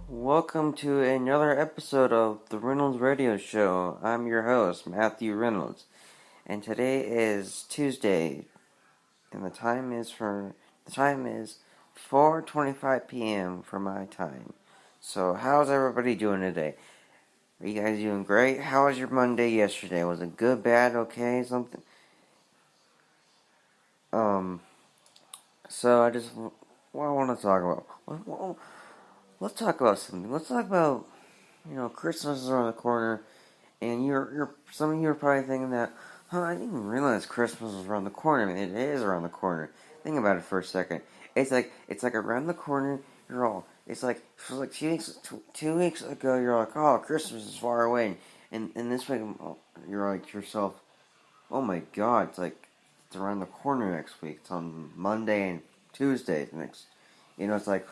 Welcome to another episode of the Reynolds Radio Show. I'm your host, Matthew Reynolds, and today is Tuesday, and the time is 4:25 p.m. for my time. So, how's everybody doing today? Are you guys doing great? How was your Monday yesterday? Was it good, bad, okay, something? So what I want to talk about. Let's talk about something. Let's talk about, Christmas is around the corner. And some of you are probably thinking that, I didn't even realize Christmas was around the corner. I mean, it is around the corner. Think about it for a second. It's like around the corner. It's like for like 2 weeks ago. You're like, oh, Christmas is far away, and this week you're like to yourself, oh my God, it's around the corner next week. It's on Monday and Tuesday next. It's like,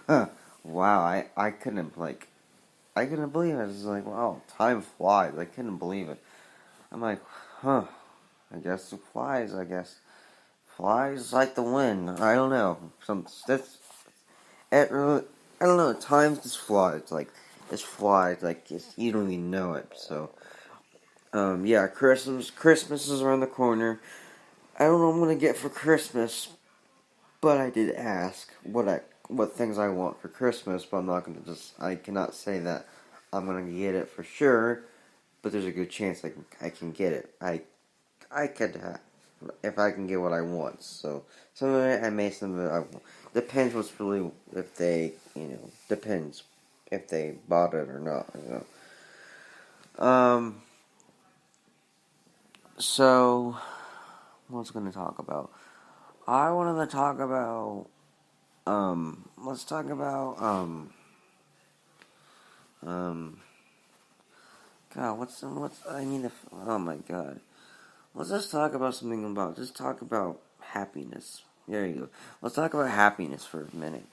wow. I couldn't believe it. It's like, wow, time flies. I couldn't believe it. I'm like, I guess it flies. I guess flies like the wind. I don't know. It really, I don't know. Time just flies. Just flies. You don't even know it. So, yeah, Christmas is around the corner. I don't know what I'm gonna get for Christmas, but I did ask what things I want for Christmas. But I cannot say that I'm gonna get it for sure. But there's a good chance I can get it. I could if I can get what I want. So some of it I may, some of it I won't. Depends depends if they bought it or not. So what's gonna talk about? I wanted to talk about let's talk about God, I need to, oh my God. Let's just talk about just talk about happiness. There you go. Let's talk about happiness for a minute,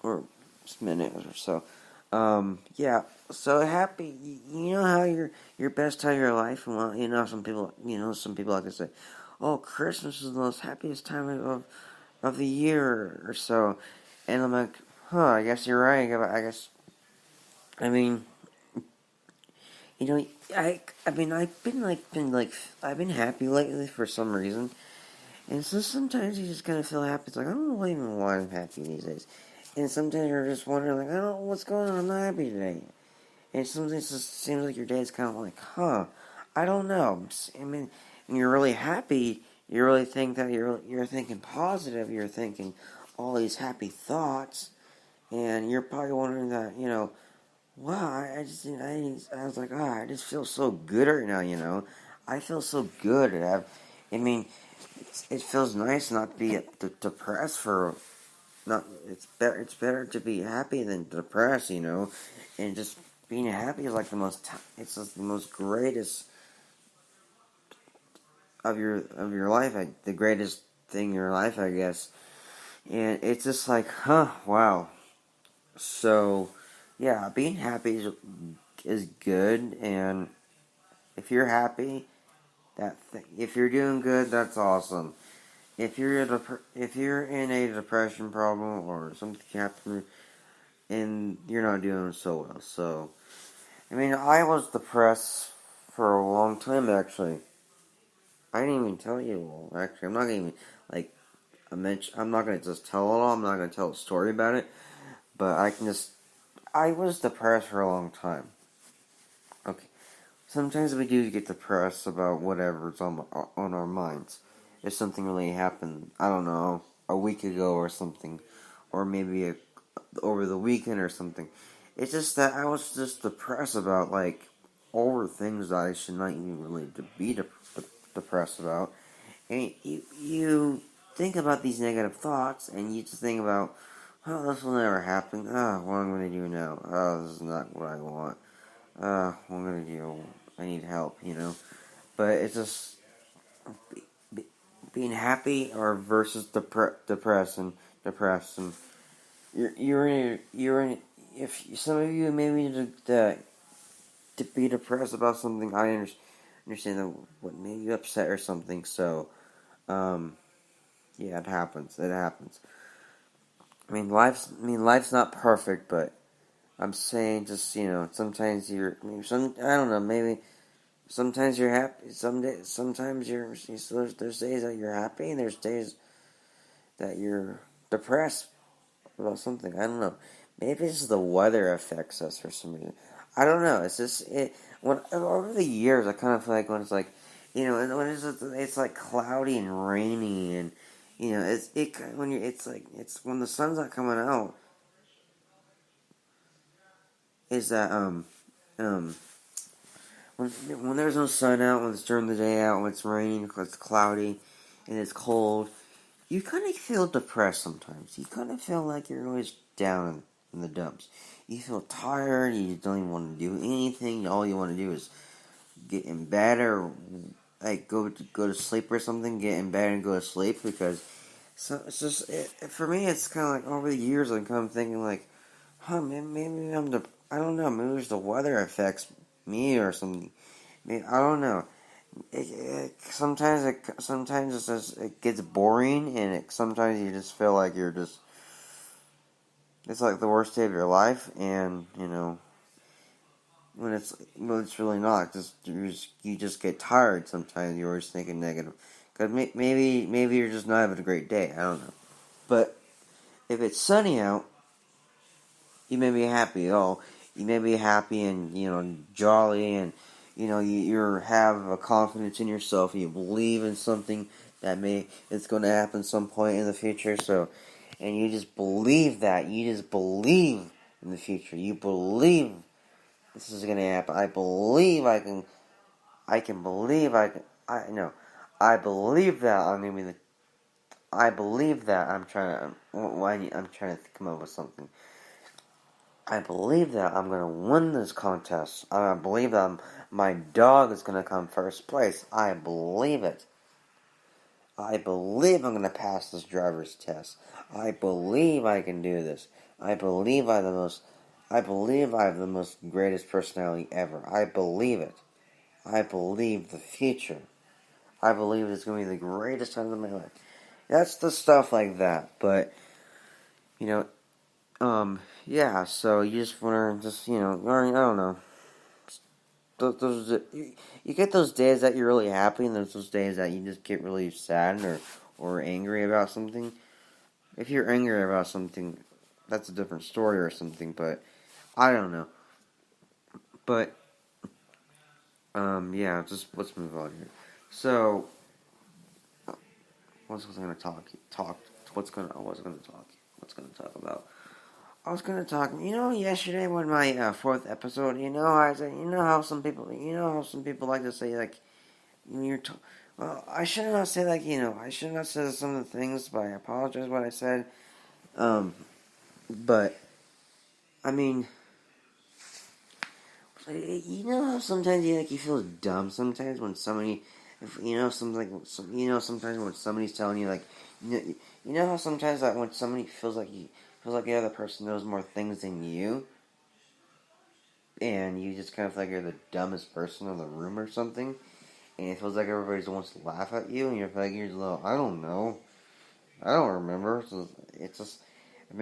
or just a minute or so. Yeah. So happy. You know how your best time of your life, and well, some people like to say, "Oh, Christmas is the most happiest time of the year or so," and I'm like, I guess you're right. I guess. I mean, I've been happy lately for some reason. And so sometimes you just kind of feel happy. It's like, I don't know even why I'm happy these days. And sometimes you're just wondering, I don't know what's going on. I'm not happy today. And sometimes it just seems like your day is kind of like, I don't know. I mean, when you're really happy, you really think that you're thinking positive. You're thinking all these happy thoughts. And you're probably wondering that, wow, I was like, I just feel so good right now. I feel so good. I mean, it feels nice not to be depressed for not. It's better to be happy than depressed, and just being happy is like it's just the most greatest of your life, the greatest thing in your life, I guess. And it's just like, wow. So, yeah, being happy is good, and if you're happy, if you're doing good, that's awesome. If you're in a depression problem or something happened and you're not doing so well, so I mean, I was depressed for a long time actually. I didn't even tell you. Well, actually, I'm not gonna even like I'm not gonna just tell it all. I'm not gonna tell a story about it, but I was depressed for a long time. Okay, sometimes we do get depressed about whatever's on our minds. If something really happened, I don't know, a week ago or something, or maybe over the weekend or something. It's just that I was just depressed about over things that I should not even really be depressed about. And you think about these negative thoughts, and you just think about, oh, this will never happen. What am I going to do now? Oh, this is not what I want. What am I going to do? I need help. But it's just being happy or versus depressed. You're in. If some of you maybe to be depressed about something, I understand. understand that what made you upset or something. So, yeah, it happens. It happens. Life's not perfect, but I'm saying just sometimes I don't know, maybe sometimes you're happy. Sometimes there's days that you're happy, and there's days that you're depressed about something. I don't know. Maybe it's just the weather affects us for some reason. I don't know. It's just when over the years I kind of feel like when it's like when it's like cloudy and rainy and when you it's when the sun's not coming out is that um when there's no sun out, when it's during the day out, when it's raining, when it's cloudy and it's cold, you kind of feel depressed sometimes. You kind of feel like you're always down in the dumps. You feel tired. You don't even want to do anything. All you want to do is get in bed or like go to sleep or something. Get in bed and go to sleep because it's just for me. It's kind of like over the years I'm kind of thinking like, maybe I don't know. Maybe it's the weather affects me or something. Maybe, I don't know. Sometimes it gets boring, and sometimes you just feel like it's like the worst day of your life, and when it's really not. You just get tired. Sometimes you're always thinking negative, because maybe you're just not having a great day. I don't know, but if it's sunny out, you may be happy. Oh, you may be happy and jolly, and you have a confidence in yourself. You believe in something that it's going to happen some point in the future. So, and you just believe that. You just believe in the future. You believe this is going to happen. I believe I can. I can believe I can. I know. I believe that I'm going to be the. I believe that I'm trying to. I'm trying to come up with something. I believe that I'm going to win this contest. I believe that my dog is going to come first place. I believe it. I believe I'm going to pass this driver's test. I believe I can do this. I believe I have the most greatest personality ever. I believe it. I believe the future. I believe it's going to be the greatest time of my life. That's the stuff like that. But, you know, yeah, so you just want to learn, I don't know. You get those days that you're really happy, and there's those days that you just get really sad or angry about something. If you're angry about something, that's a different story or something, but I don't know. But, yeah, just let's move on here. So, what was I going to talk, I was going to talk, what's going to talk about? I was gonna talk. Yesterday when my fourth episode, I said, how some people like to say like, well, I should not say like, I should not say some of the things, but I apologize what I said. But I mean, how sometimes you feel dumb sometimes when somebody, if sometimes when somebody's telling you like, how sometimes that when somebody feels like the other person knows more things than you. And you just kind of feel like you're the dumbest person in the room or something, and it feels like everybody just wants to laugh at you, and you feel like you're just a little, I don't know, I don't remember. So it's just, I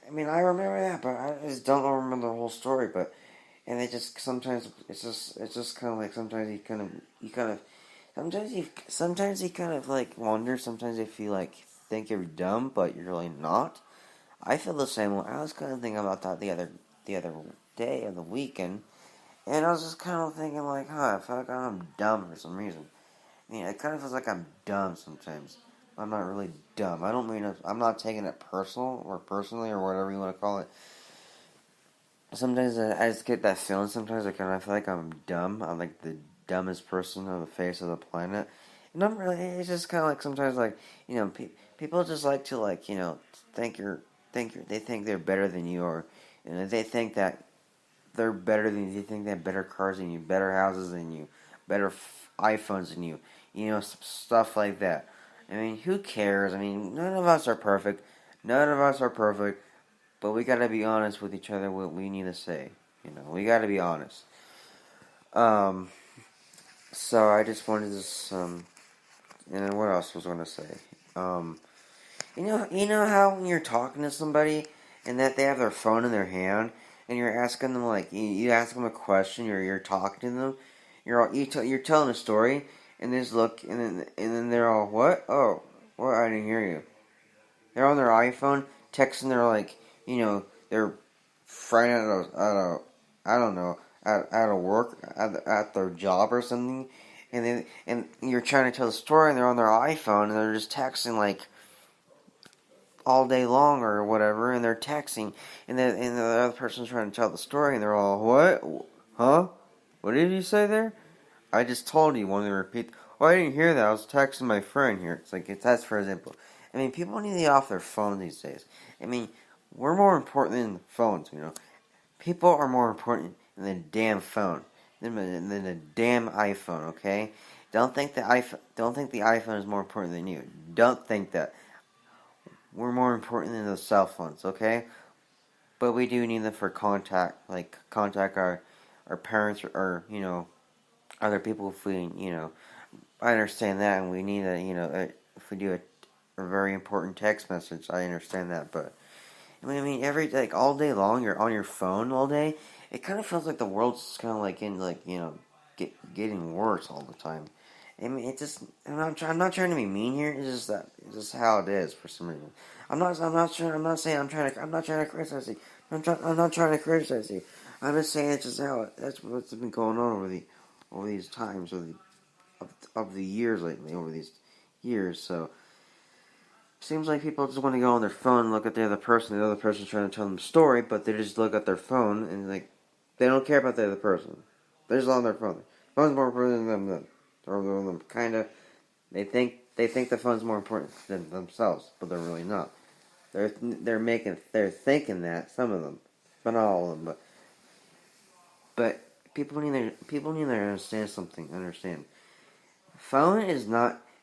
remember that, but I just don't remember the whole story. But and it just sometimes it's just kind of like sometimes sometimes you kind of like wonder. Sometimes you feel like think you're dumb, but you're really not. I feel the same way. I was kind of thinking about that the other day of the weekend. And I was just kind of thinking, like, I feel like I'm dumb for some reason. It kind of feels like I'm dumb sometimes. I'm not really dumb. I don't mean I'm not taking it personal or personally or whatever you want to call it. Sometimes I just get that feeling. Sometimes I kind of feel like I'm dumb. I'm like the dumbest person on the face of the planet. And I'm really. It's just kind of like sometimes like people just like to like they think they're better than you, or they think that they're better than you. They think they have better cars than you, better houses than you, better iPhones than you. Stuff like that. Who cares? None of us are perfect. None of us are perfect. But we gotta be honest with each other. What we need to say. We gotta be honest. Um. So I just wanted to, and then what else was I going to say? You know how when you're talking to somebody and that they have their phone in their hand and you're asking them like you ask them a question, you're talking to them, you're telling a story, and they just look and then they're all what? Oh, what? I didn't hear you. They're on their iPhone texting. They're like they're friend I don't know at a work at their job or something, and you're trying to tell the story and they're on their iPhone and they're just texting like all day long or whatever, and they're texting, and the other person's trying to tell the story, and they're all, what? Huh? What did you say there? I just told you. Want to repeat? Oh, I didn't hear that. I was texting my friend here. It's like, that's for example. I mean, people need to get off their phone these days. I mean, we're more important than the phones. People are more important than the damn phone, than the damn iPhone, okay? Don't think the iPhone is more important than you. Don't think that. We're more important than those cell phones, okay? But we do need them for contact our parents or other people if we. I understand that, and we need if we do a very important text message, I understand that, but I mean, every like all day long, you're on your phone all day. It kind of feels like the world's kind of like in getting worse all the time. I mean, it just. I'm not trying to be mean here. It's just how it is for some reason. I'm not saying. I'm not trying to criticize you. I'm not trying to criticize you. I'm just saying it's just how. That's what's been going on over these times of the years lately. Over these years, so. Seems like people just want to go on their phone and look at the other person. The other person's trying to tell them a story, but they just look at their phone and they don't care about the other person. They're just on their phone. The phone's more important than them. Or them kind of. They think the phone's more important than themselves, but they're really not. They're thinking that, some of them, but not all of them. But people need to understand something. Understand.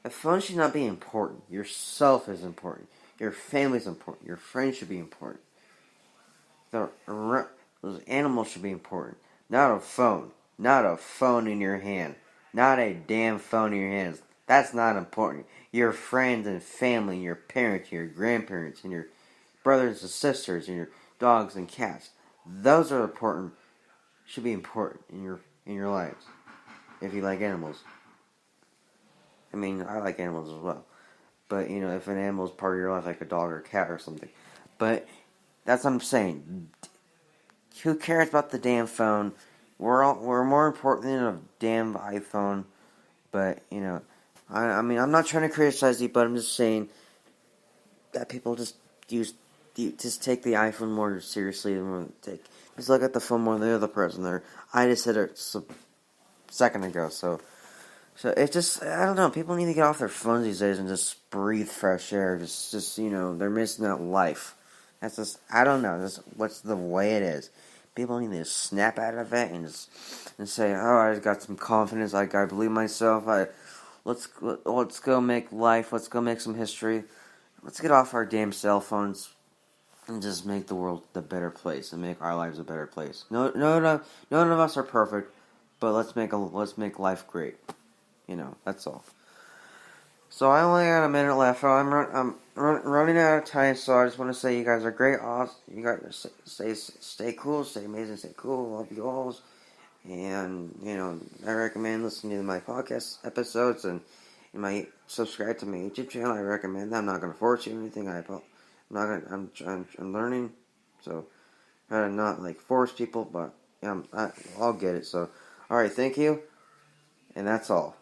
A phone should not be important. Yourself is important. Your family is important. Your friends should be important. Those animals should be important. Not a phone. Not a phone in your hand. Not a damn phone in your hands. That's not important. Your friends and family, and your parents, and your grandparents, and your brothers and sisters, and your dogs and cats. Those are important. Should be important in your lives. If you like animals. I mean, I like animals as well. But, if an animal is part of your life, like a dog or a cat or something. But, that's what I'm saying. Who cares about the damn phone? We're more important than a damn iPhone. But, I mean, I'm not trying to criticize you, but I'm just saying that people just take the iPhone more seriously than just look at the phone more than the other person there. I just said it just a second ago, so it's just, I don't know, people need to get off their phones these days and just breathe fresh air. Just they're missing out life. That's just, I don't know, that's what's the way it is. People need to snap out of it and say, oh, I got some confidence, I believe myself, let's go make life, let's go make some history. Let's get off our damn cell phones and just make the world a better place and make our lives a better place. No, none of us are perfect, but let's make life great. That's all. So I only got a minute left. I'm running out of time, so I just want to say you guys are great. Awesome. You guys stay cool, stay amazing, stay cool. Love you all. And, I recommend listening to my podcast episodes and you might subscribe to my YouTube channel. I recommend that. I'm not going to force you or anything. I'm learning, so try to not force people, but I'll get it. So, all right, thank you, and that's all.